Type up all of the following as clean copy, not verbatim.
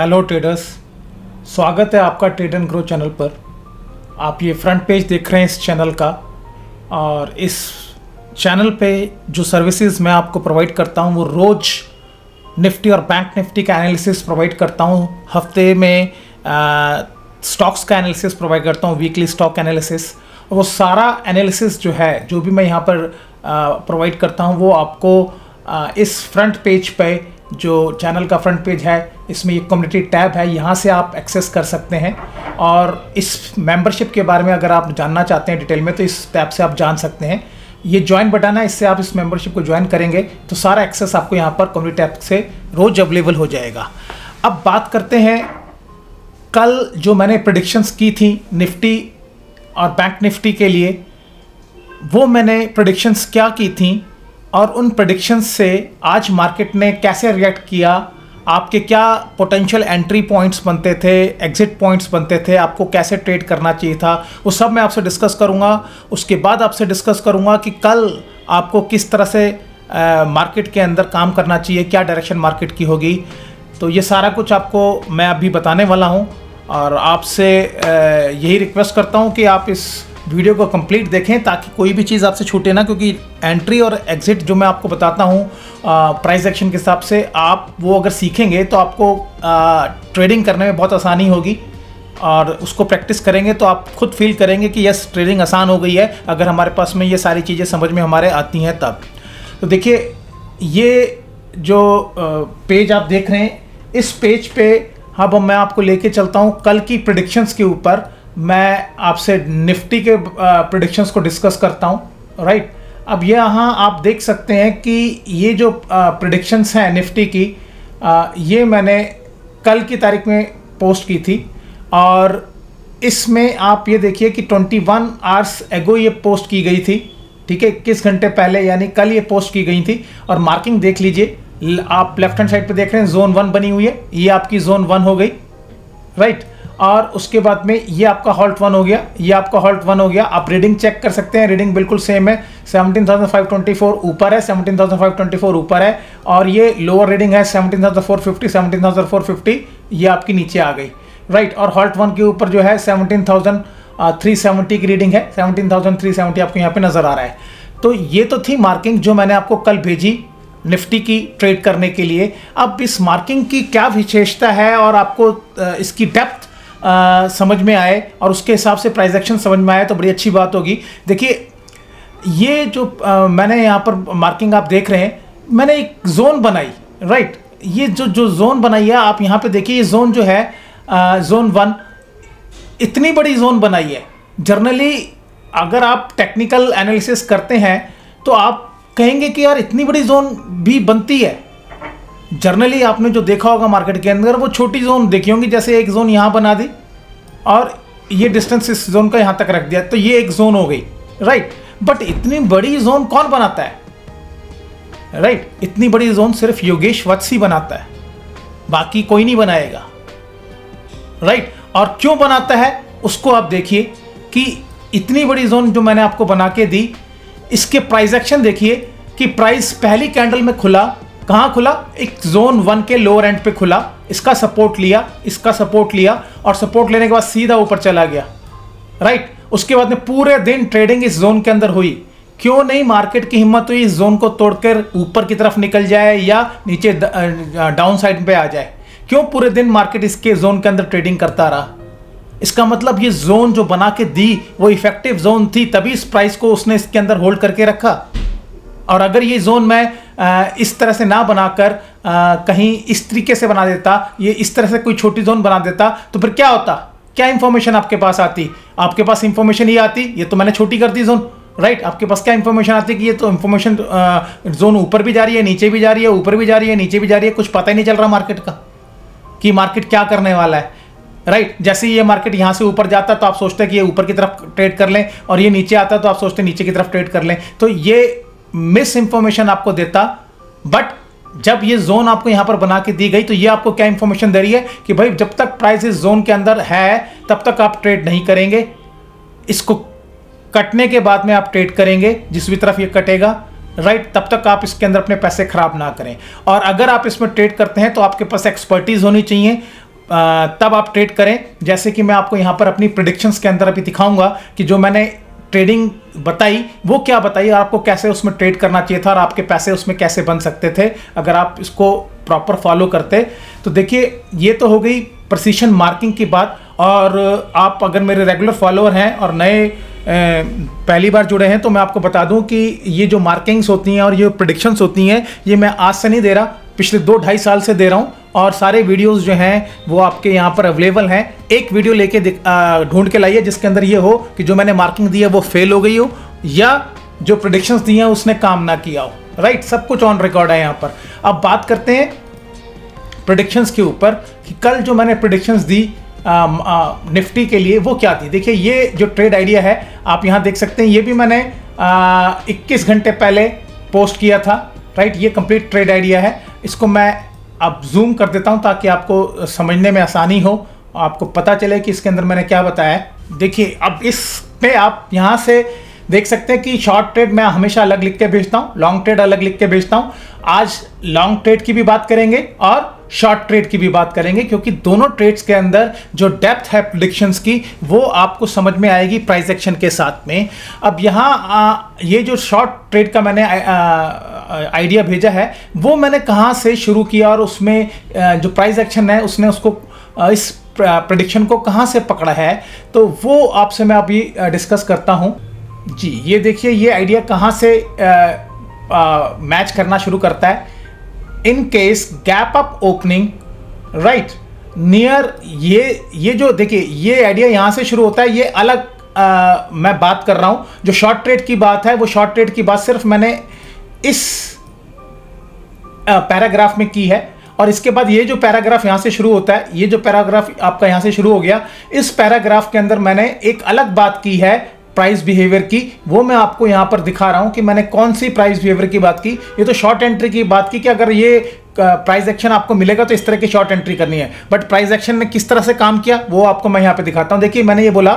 Hello traders, स्वागत है आपका ट्रेड एंड ग्रो चैनल पर। आप ये फ्रंट पेज देख रहे हैं इस चैनल का, और इस चैनल पे जो सर्विसेज मैं आपको प्रोवाइड करता हूँ वो रोज़ निफ्टी और बैंक निफ्टी का एनालिसिस प्रोवाइड करता हूँ। हफ्ते में स्टॉक्स का एनालिसिस प्रोवाइड करता हूँ, वीकली स्टॉक एनालिसिस। वो सारा एनालिसिस जो है, जो भी मैं यहाँ पर प्रोवाइड करता हूँ, वो आपको इस फ्रंट पेज पे, जो चैनल का फ्रंट पेज है, इसमें ये कम्युनिटी टैब है, यहाँ से आप एक्सेस कर सकते हैं। और इस मेंबरशिप के बारे में अगर आप जानना चाहते हैं डिटेल में, तो इस टैब से आप जान सकते हैं। ये ज्वाइन बटन है, इससे आप इस मेंबरशिप को ज्वाइन करेंगे तो सारा एक्सेस आपको यहाँ पर कम्युनिटी टैब से रोज अवेलेबल हो जाएगा। अब बात करते हैं, कल जो मैंने प्रेडिक्शंस की थी निफ्टी और बैंक निफ्टी के लिए, वो मैंने प्रेडिक्शंस क्या की थी और उन प्रेडिक्शंस से आज मार्केट ने कैसे रिएक्ट किया, आपके क्या पोटेंशियल एंट्री पॉइंट्स बनते थे, एग्जिट पॉइंट्स बनते थे, आपको कैसे ट्रेड करना चाहिए था, वो सब मैं आपसे डिस्कस करूंगा। उसके बाद आपसे डिस्कस करूंगा कि कल आपको किस तरह से मार्केट के अंदर काम करना चाहिए, क्या डायरेक्शन मार्केट की होगी। तो ये सारा कुछ आपको मैं अभी बताने वाला हूँ, और आपसे यही रिक्वेस्ट करता हूँ कि आप इस वीडियो को कंप्लीट देखें ताकि कोई भी चीज़ आपसे छूटे ना, क्योंकि एंट्री और एग्जिट जो मैं आपको बताता हूँ प्राइस एक्शन के हिसाब से, आप वो अगर सीखेंगे तो आपको ट्रेडिंग करने में बहुत आसानी होगी। और उसको प्रैक्टिस करेंगे तो आप खुद फील करेंगे कि यस, ट्रेडिंग आसान हो गई है अगर हमारे पास में ये सारी चीज़ें समझ में हमारे आती हैं तब। तो देखिए, ये जो पेज आप देख रहे हैं, इस पेज पे अब मैं आपको लेके चलता हूँ कल की प्रेडिक्शंस के ऊपर। मैं आपसे निफ्टी के प्रेडिक्शंस को डिस्कस करता हूँ, राइट। अब ये यहाँ आप देख सकते हैं कि ये जो प्रेडिक्शंस हैं निफ्टी की, ये मैंने कल की तारीख में पोस्ट की थी, और इसमें आप ये देखिए कि 21 आवर्स एगो ये पोस्ट की गई थी, ठीक है, 21 घंटे पहले, यानी कल ये पोस्ट की गई थी। और मार्किंग देख लीजिए, आप लेफ्ट हैंड साइड पे देख रहे हैं जोन 1 बनी हुई है, ये आपकी जोन 1 हो गई, राइट। और उसके बाद में ये आपका हॉल्ट 1 हो गया, ये आपका हॉल्ट 1 हो गया। आप रीडिंग चेक कर सकते हैं, रीडिंग बिल्कुल सेम है, 17,524 ऊपर है, 17,524 ऊपर है, और ये लोअर रीडिंग है 17,450, 17,450, ये आपकी नीचे आ गई, राइट। और हॉल्ट 1 के ऊपर जो है 17,370 की रीडिंग है, 17,370 आपको यहाँ पे नजर आ रहा है। तो ये तो थी मार्किंग जो मैंने आपको कल भेजी निफ्टी की ट्रेड करने के लिए। अब इस मार्किंग की क्या विशेषता है और आपको इसकी डेप्थ समझ में आए और उसके हिसाब से प्राइस एक्शन समझ में आए तो बड़ी अच्छी बात होगी। देखिए, ये जो मैंने यहाँ पर मार्किंग आप देख रहे हैं, मैंने एक जोन बनाई, राइट। ये जो जोन बनाई है, आप यहाँ पे देखिए, ये जोन जो है जोन 1, इतनी बड़ी जोन बनाई है। जनरली अगर आप टेक्निकल एनालिसिस करते हैं तो आप कहेंगे कि यार इतनी बड़ी जोन भी बनती है। जनरली आपने जो देखा होगा मार्केट के अंदर, वो छोटी जोन देखी होंगी, जैसे एक जोन यहाँ बना दी और ये डिस्टेंस इस जोन का यहाँ तक रख दिया, तो ये एक जोन हो गई, राइट। बट इतनी बड़ी जोन कौन बनाता है, राइट। इतनी बड़ी जोन सिर्फ योगेश वत्स ही बनाता है, बाकी कोई नहीं बनाएगा, राइट। और क्यों बनाता है उसको आप देखिए कि इतनी बड़ी जोन जो मैंने आपको बना के दी, इसके प्राइस एक्शन देखिए कि प्राइस पहली कैंडल में खुला, कहाँ खुला, एक जोन 1 के लोअर एंड पे खुला, इसका सपोर्ट लिया, इसका सपोर्ट लिया, और सपोर्ट लेने के बाद सीधा ऊपर चला गया, राइट। उसके बाद में पूरे दिन ट्रेडिंग इस जोन के अंदर हुई। क्यों नहीं मार्केट की हिम्मत हुई इस जोन को तोड़कर ऊपर की तरफ निकल जाए या नीचे डाउन साइड पे आ जाए? क्यों पूरे दिन मार्केट इसके जोन के अंदर ट्रेडिंग करता रहा? इसका मतलब ये जोन जो बना के दी वो इफेक्टिव जोन थी, तभी इस प्राइस को उसने इसके अंदर होल्ड करके रखा। और अगर ये जोन मैं इस तरह से ना बनाकर कहीं इस तरीके से बना देता, ये इस तरह से कोई छोटी जोन बना देता, तो फिर क्या होता? क्या इंफॉर्मेशन आपके पास आती? आपके पास इंफॉर्मेशन ये आती, ये तो मैंने छोटी कर दी जोन, राइट। आपके पास क्या इंफॉर्मेशन आती कि ये तो इंफॉर्मेशन जोन ऊपर भी जा रही है, नीचे भी जा रही है, ऊपर भी जा रही है, नीचे भी जा रही है, कुछ पता ही नहीं चल रहा मार्केट का कि मार्केट क्या करने वाला है, राइट। जैसे ये मार्केट यहाँ से ऊपर जाता तो आप सोचते हैं कि ये ऊपर की तरफ ट्रेड कर लें, और ये नीचे आता तो आप सोचते हैं नीचे की तरफ ट्रेड कर लें। तो ये मिस इंफॉर्मेशन आपको देता। बट जब ये जोन आपको यहां पर बना के दी गई, तो ये आपको क्या इंफॉर्मेशन दे रही है कि भाई जब तक प्राइस इस जोन के अंदर है तब तक आप ट्रेड नहीं करेंगे, इसको कटने के बाद में आप ट्रेड करेंगे, जिस भी तरफ ये कटेगा, राइट, तब तक आप इसके अंदर अपने पैसे खराब ना करें। और अगर आप इसमें ट्रेड करते हैं तो आपके पास एक्सपर्टीज होनी चाहिए, तब आप ट्रेड करें। जैसे कि मैं आपको यहाँ पर अपनी प्रेडिक्शंस के अंदर अभी दिखाऊंगा कि जो मैंने ट्रेडिंग बताई वो क्या बताई, आपको कैसे उसमें ट्रेड करना चाहिए था और आपके पैसे उसमें कैसे बन सकते थे अगर आप इसको प्रॉपर फॉलो करते। तो देखिए ये तो हो गई प्रिसिशन मार्किंग की बात। और आप अगर मेरे रेगुलर फॉलोअर हैं और नए पहली बार जुड़े हैं तो मैं आपको बता दूं कि ये जो मार्किंग्स होती हैं और ये प्रेडिक्शंस होती हैं ये मैं आज से नहीं दे रहा, पिछले 2-2.5 साल से दे रहा हूं। और सारे वीडियोस जो हैं वो आपके यहाँ पर अवेलेबल हैं। एक वीडियो लेके ढूंढ के लाइए जिसके अंदर ये हो कि जो मैंने मार्किंग दी है वो फेल हो गई हो या जो प्रेडिक्शंस दी हैं उसने काम ना किया हो। राइट, सब कुछ ऑन रिकॉर्ड है यहाँ पर। अब बात करते हैं प्रेडिक्शंस के ऊपर कि कल जो मैंने प्रेडिक्शंस दी निफ्टी के लिए वो क्या थी। देखिए ये जो ट्रेड आइडिया है आप यहाँ देख सकते हैं, ये भी मैंने 21 घंटे पहले पोस्ट किया था। राइट, ये कंप्लीट ट्रेड आइडिया है। इसको मैं अब जूम कर देता हूँ ताकि आपको समझने में आसानी हो, आपको पता चले कि इसके अंदर मैंने क्या बताया है। देखिए अब इस पे आप यहाँ से देख सकते हैं कि शॉर्ट ट्रेड मैं हमेशा अलग लिख के भेजता हूँ, लॉन्ग ट्रेड अलग लिख के भेजता हूँ। आज लॉन्ग ट्रेड की भी बात करेंगे और शॉर्ट ट्रेड की भी बात करेंगे क्योंकि दोनों ट्रेड्स के अंदर जो डेप्थ है प्रेडिक्शंस की वो आपको समझ में आएगी प्राइस एक्शन के साथ में। अब यहाँ ये जो शॉर्ट ट्रेड का मैंने आइडिया भेजा है वो मैंने कहाँ से शुरू किया और उसमें जो प्राइस एक्शन है उसने उसको इस प्रेडिक्शन को कहाँ से पकड़ा है, तो वो आपसे मैं अभी डिस्कस करता हूँ। जी ये देखिए ये आइडिया कहाँ से मैच करना शुरू करता है। In case gap up opening right near, ये जो देखिए ये आइडिया यहाँ से शुरू होता है। ये अलग मैं बात कर रहा हूँ, जो शॉर्ट ट्रेड की बात है वो शॉर्ट ट्रेड की बात सिर्फ मैंने इस पैराग्राफ में की है। और इसके बाद ये जो पैराग्राफ यहाँ से शुरू होता है, ये जो पैराग्राफ आपका यहाँ से शुरू हो गया, इस पैराग्राफ के अंदर मैंने एक अलग बात की है प्राइस बिहेवियर की। वो मैं आपको यहाँ पर दिखा रहा हूँ कि मैंने कौन सी प्राइस बिहेवियर की बात की। ये तो शॉर्ट एंट्री की बात की कि अगर ये प्राइस एक्शन आपको मिलेगा तो इस तरह की शॉर्ट एंट्री करनी है, बट प्राइस एक्शन ने किस तरह से काम किया वो आपको मैं यहाँ पे दिखाता हूँ। देखिए मैंने ये बोला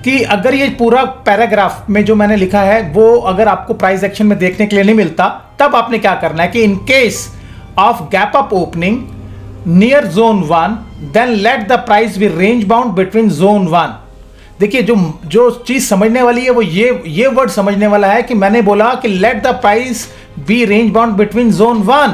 कि अगर ये पूरा पैराग्राफ में जो मैंने लिखा है वो अगर आपको प्राइस एक्शन में देखने के लिए नहीं मिलता, तब आपने क्या करना है कि in case of gap up opening near zone 1 then let the price be range bound between zone 1। देखिए जो चीज समझने वाली है वो ये वर्ड समझने वाला है कि मैंने बोला कि let the price be range bound between zone 1।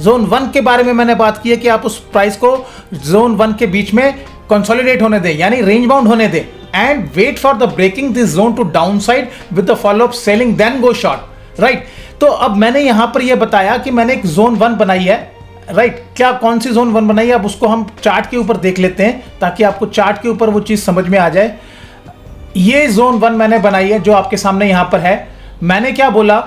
Zone 1 के बारे में मैंने बात की है कि आप उस प्राइस को जोन 1 के बीच में कंसोलिडेट होने दें, यानी रेंज बाउंड होने दें, and wait for the breaking this zone to downside with the follow up selling then go short. Right, तो अब मैंने यहां पर यह बताया कि मैंने एक जोन 1 बनाई है। राइट, क्या कौन सी जोन 1 बनाई है अब उसको हम चार्ट के ऊपर देख लेते हैं ताकि आपको चार्ट के ऊपर वो चीज समझ में आ जाए। ये जोन 1 मैंने बनाई है जो आपके सामने यहां पर है। मैंने क्या बोला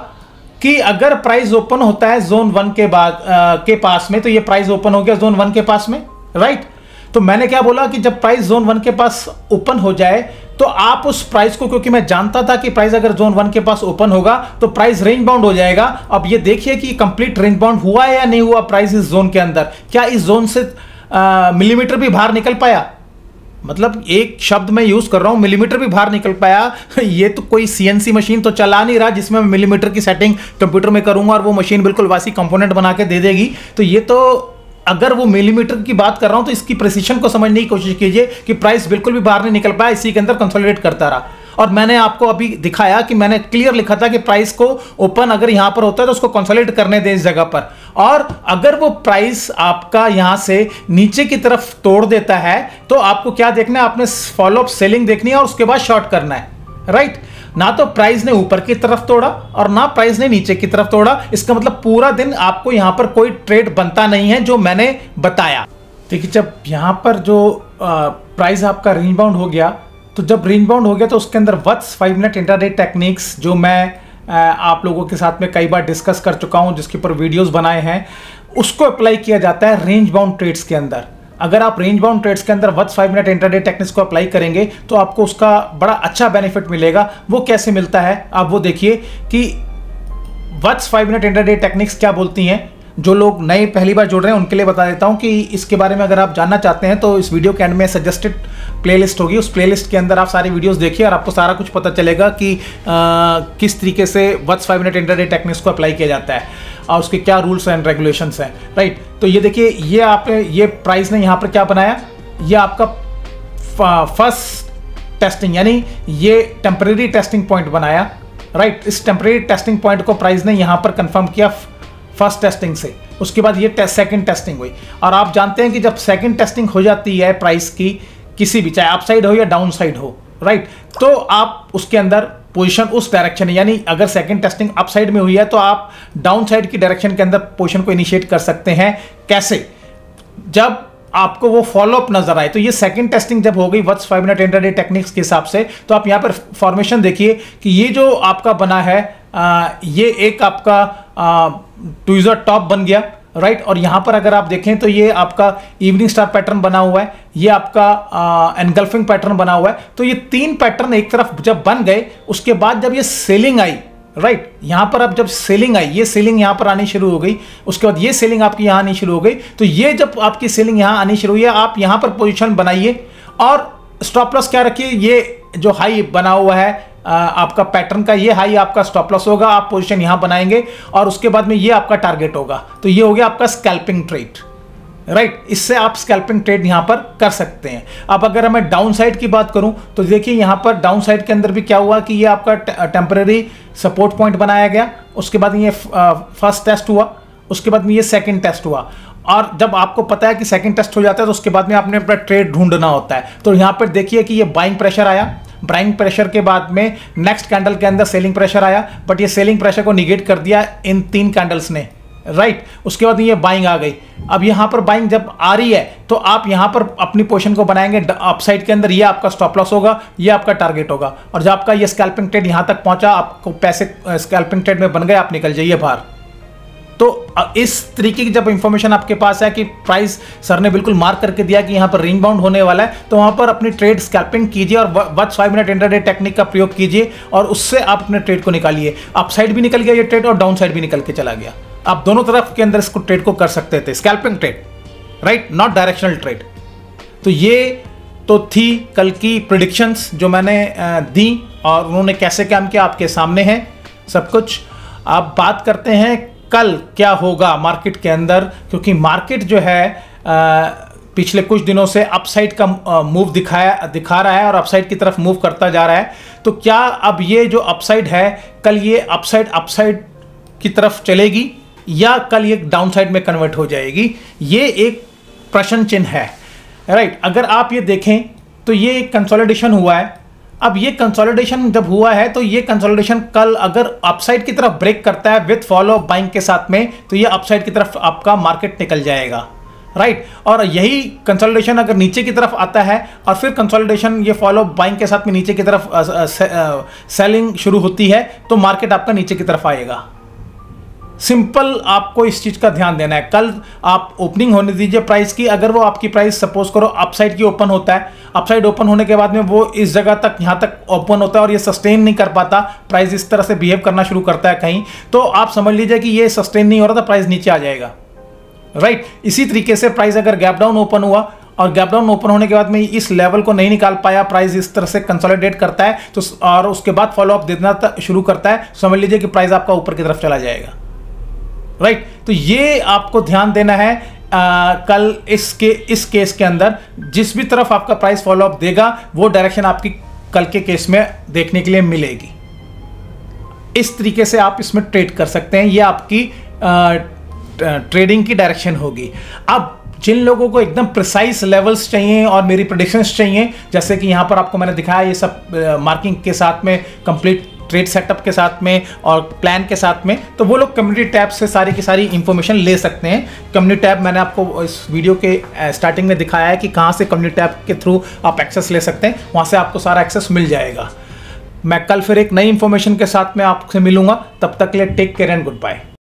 कि अगर प्राइस ओपन होता है जोन 1 के बाद के पास में, तो ये प्राइस ओपन हो गया जोन 1 के पास में। राइट, तो मैंने क्या बोला कि जब प्राइस जोन 1 के पास ओपन हो जाए तो आप उस प्राइस को, क्योंकि मैं जानता था कि प्राइस अगर जोन 1 के पास ओपन होगा तो प्राइस रेंज बाउंड हो जाएगा। अब ये देखिए कि कंप्लीट रेंज बाउंड हुआ है या नहीं हुआ प्राइस इस जोन के अंदर। क्या इस जोन से मिलीमीटर भी बाहर निकल पाया, मतलब एक शब्द मैं यूज कर रहा हूं, मिलीमीटर भी बाहर निकल पाया। ये तो कोई सीएनसी मशीन तो चला नहीं रहा जिसमें मैं मिलीमीटर की सेटिंग कंप्यूटर में करूंगा और वो मशीन बिल्कुल वासी कंपोनेंट बना के दे देगी। तो ये तो अगर वो मिलीमीटर की बात कर रहा हूं तो इसकी प्रिसिशन को समझने की कोशिश कीजिए कि प्राइस बिल्कुल भी बाहर नहीं निकल पाया, इसी के अंदर कंसोलिडेट करता रहा। और मैंने आपको अभी दिखाया कि मैंने क्लियर लिखा था कि प्राइस को ओपन अगर यहां पर होता है तो उसको कंसोलिडेट करने दें इस जगह पर, और अगर वो प्राइस आपका यहां से नीचे की तरफ तोड़ देता है तो आपको क्या देखना है, आपने फॉलो अप सेलिंग देखनी है और उसके बाद शॉर्ट करना है। राइट, ना तो प्राइस ने ऊपर की तरफ तोड़ा और ना प्राइस ने नीचे की तरफ तोड़ा, इसका मतलब पूरा दिन आपको यहां पर कोई ट्रेड बनता नहीं है जो मैंने बताया। देखिए जब यहां पर जो प्राइस आपका रेंज बाउंड हो गया, तो जब रेंज बाउंड हो गया तो उसके अंदर व्हाट्स 5 मिनट इंट्राडे टेक्निक्स जो मैं आप लोगों के साथ में कई बार डिस्कस कर चुका हूं, जिसके ऊपर वीडियोस बनाए हैं, उसको अप्लाई किया जाता है रेंज बाउंड ट्रेड्स के अंदर। अगर आप रेंज बाउंड ट्रेड्स के अंदर व्हाट्स 5 मिनट इंट्राडे टेक्निक्स को अप्लाई करेंगे तो आपको उसका बड़ा अच्छा बेनिफिट मिलेगा। वो कैसे मिलता है आप वो देखिए कि व्हाट्स 5 मिनट इंट्राडे टेक्निक्स क्या बोलती हैं। जो लोग नए पहली बार जुड़ रहे हैं उनके लिए बता देता हूं कि इसके बारे में अगर आप जानना चाहते हैं तो इस वीडियो के एंड में सजेस्टेड प्लेलिस्ट होगी, उस प्लेलिस्ट के अंदर आप सारी वीडियोस देखिए और आपको सारा कुछ पता चलेगा कि किस तरीके से व्हाट्स 5 मिनट इंट्राडे टेक्निक्स को अप्लाई किया जाता है और उसके क्या रूल्स एंड रेगुलेशंस हैं। राइट, तो ये देखिए ये आपने ये प्राइस ने यहाँ पर क्या बनाया, ये आपका फर्स्ट टेस्टिंग, यानी ये टेम्परेरी टेस्टिंग पॉइंट बनाया, राइट। इस टेम्परेरी टेस्टिंग पॉइंट को प्राइस ने यहाँ पर कंफर्म किया फर्स्ट टेस्टिंग से। उसके बाद ये सेकंड टेस्टिंग हुई, और आप जानते हैं कि जब सेकंड टेस्टिंग हो जाती है प्राइस की किसी भी, चाहे अपसाइड हो या डाउन साइड हो, राइट, तो आप उसके अंदर पोजीशन उस डायरेक्शन, यानी अगर सेकंड टेस्टिंग अप साइड में हुई है तो आप डाउन साइड की डायरेक्शन के अंदर पोजीशन को इनिशिएट कर सकते हैं। कैसे? जब आपको वो फॉलोअप नजर आए। तो ये सेकंड टेस्टिंग जब हो गई वट्स 5 मिनट इंट्राडे टेक्निक्स के हिसाब से, तो आप यहाँ पर फॉर्मेशन देखिए कि ये जो आपका बना है ये एक आपका ट्वीजर टॉप बन गया, राइट। और यहाँ पर अगर आप देखें तो ये आपका इवनिंग स्टार पैटर्न बना हुआ है, ये आपका एनगल्फिंग पैटर्न बना हुआ है। तो ये तीन पैटर्न एक तरफ जब बन गए, उसके बाद जब ये सेलिंग आई, राइट, यहां पर अब जब सेलिंग आई, ये सेलिंग यहां पर आनी शुरू हो गई, उसके बाद ये सेलिंग आपकी यहां आनी शुरू हो गई। तो ये जब आपकी सेलिंग यहां आनी शुरू हुई है, आप यहां पर पोजीशन बनाइए और स्टॉप लॉस क्या रखिए, ये जो हाई बना हुआ है आपका पैटर्न का, ये हाई आपका स्टॉप लॉस होगा, आप पोजीशन यहां बनाएंगे और उसके बाद में ये आपका टारगेट होगा। तो ये हो गया आपका स्कैल्पिंग ट्रेड, राइट। इससे आप स्कैल्पिंग ट्रेड यहां पर कर सकते हैं। अब अगर मैं डाउन साइड की बात करूं तो देखिए यहां पर डाउन साइड के अंदर भी क्या हुआ कि ये आपका टेम्परेरी सपोर्ट पॉइंट बनाया गया, उसके बाद ये फर्स्ट टेस्ट हुआ, उसके बाद में ये सेकंड टेस्ट हुआ। और जब आपको पता है कि सेकंड टेस्ट हो जाता है तो उसके बाद में आपने अपना ट्रेड ढूंढना होता है। तो यहां पर देखिए कि ये बाइंग प्रेशर आया, बाइंग प्रेशर के बाद में नेक्स्ट कैंडल के अंदर सेलिंग प्रेशर आया, बट ये सेलिंग प्रेशर को निगेट कर दिया इन तीन कैंडल्स ने, राइट। उसके बाद ये बाइंग आ गई। अब यहां पर बाइंग जब आ रही है तो आप यहां पर अपनी पोजीशन को बनाएंगे अपसाइड के अंदर, ये आपका स्टॉप लॉस होगा, ये आपका टारगेट होगा। और जब आपका ये स्कैल्पिंग ट्रेड यहां तक पहुंचा, आपको पैसे स्कैल्पिंग ट्रेड में बन गए, आप निकल जाइए बाहर। तो इस तरीके की जब इंफॉर्मेशन आपके पास है कि प्राइस सर ने बिल्कुल मार्क करके दिया कि यहां पर रिंग बाउंड होने वाला है, तो वहां पर अपनी ट्रेड स्कैल्पिंग कीजिए और वट्स 5 मिनट इंट्राडे टेक्निक का प्रयोग कीजिए और उससे आप अपने ट्रेड को निकालिए। अप साइड भी निकल गया ये ट्रेड और डाउन साइड भी निकल के चला गया। आप दोनों तरफ के अंदर इसको ट्रेड को कर सकते थे, scalping trade, right, not directional trade. तो ये तो थी कल की प्रेडिक्शंस जो मैंने दी और उन्होंने कैसे काम किया, आपके सामने है सब कुछ। अब बात करते हैं कल क्या होगा मार्केट के अंदर, क्योंकि मार्केट जो है पिछले कुछ दिनों से अपसाइड का मूव दिखा रहा है और अपसाइड की तरफ मूव करता जा रहा है। तो क्या अब ये जो अपसाइड है कल ये अपसाइड की तरफ चलेगी या कल ये डाउन साइड में कन्वर्ट हो जाएगी, ये एक प्रश्न चिन्ह है, राइट। अगर आप ये देखें तो ये एक कंसोलिडेशन हुआ है। अब ये कंसोलिडेशन जब हुआ है तो ये कंसोलिडेशन कल अगर अपसाइड की तरफ ब्रेक करता है विथ फॉलो बाइंग के साथ में, तो ये अपसाइड की तरफ आपका मार्केट निकल जाएगा, राइट। और यही कंसोलिडेशन अगर नीचे की तरफ आता है और फिर कंसोलिडेशन ये फॉलो बाइंग के साथ में नीचे की तरफ सेलिंग शुरू होती है, तो मार्केट आपका नीचे की तरफ आएगा। सिंपल आपको इस चीज का ध्यान देना है। कल आप ओपनिंग होने दीजिए प्राइस की, अगर वो आपकी प्राइस सपोज करो अपसाइड की ओपन होता है, अपसाइड ओपन होने के बाद में वो इस जगह तक यहां तक ओपन होता है और ये सस्टेन नहीं कर पाता, प्राइस इस तरह से बिहेव करना शुरू करता है कहीं, तो आप समझ लीजिए कि ये सस्टेन नहीं हो रहा था, प्राइस नीचे आ जाएगा, राइट। इसी तरीके से प्राइस अगर गैप डाउन ओपन हुआ और गैप डाउन ओपन होने के बाद में इस लेवल को नहीं निकाल पाया, प्राइस इस तरह से कंसोलिडेट करता है तो और उसके बाद फॉलोअप देना शुरू करता है, समझ लीजिए कि प्राइस आपका ऊपर की तरफ चला जाएगा, राइट। तो ये आपको ध्यान देना है कल इस केस के अंदर जिस भी तरफ आपका प्राइस फॉलोअप देगा वो डायरेक्शन आपकी कल के केस में देखने के लिए मिलेगी। इस तरीके से आप इसमें ट्रेड कर सकते हैं, ये आपकी ट्रेडिंग की डायरेक्शन होगी। अब जिन लोगों को एकदम प्रिसाइज लेवल्स चाहिए और मेरी प्रेडिक्शंस चाहिए, जैसे कि यहाँ पर आपको मैंने दिखाया ये सब मार्किंग के साथ में, कंप्लीट ट्रेड सेटअप के साथ में और प्लान के साथ में, तो वो लोग कम्युनिटी टैब से सारी की सारी इंफॉर्मेशन ले सकते हैं। कम्युनिटी टैब मैंने आपको इस वीडियो के स्टार्टिंग में दिखाया है कि कहाँ से कम्युनिटी टैब के थ्रू आप एक्सेस ले सकते हैं, वहाँ से आपको सारा एक्सेस मिल जाएगा। मैं कल फिर एक नई इंफॉर्मेशन के साथ में आपसे मिलूंगा, तब तक के लिए take care and good bye.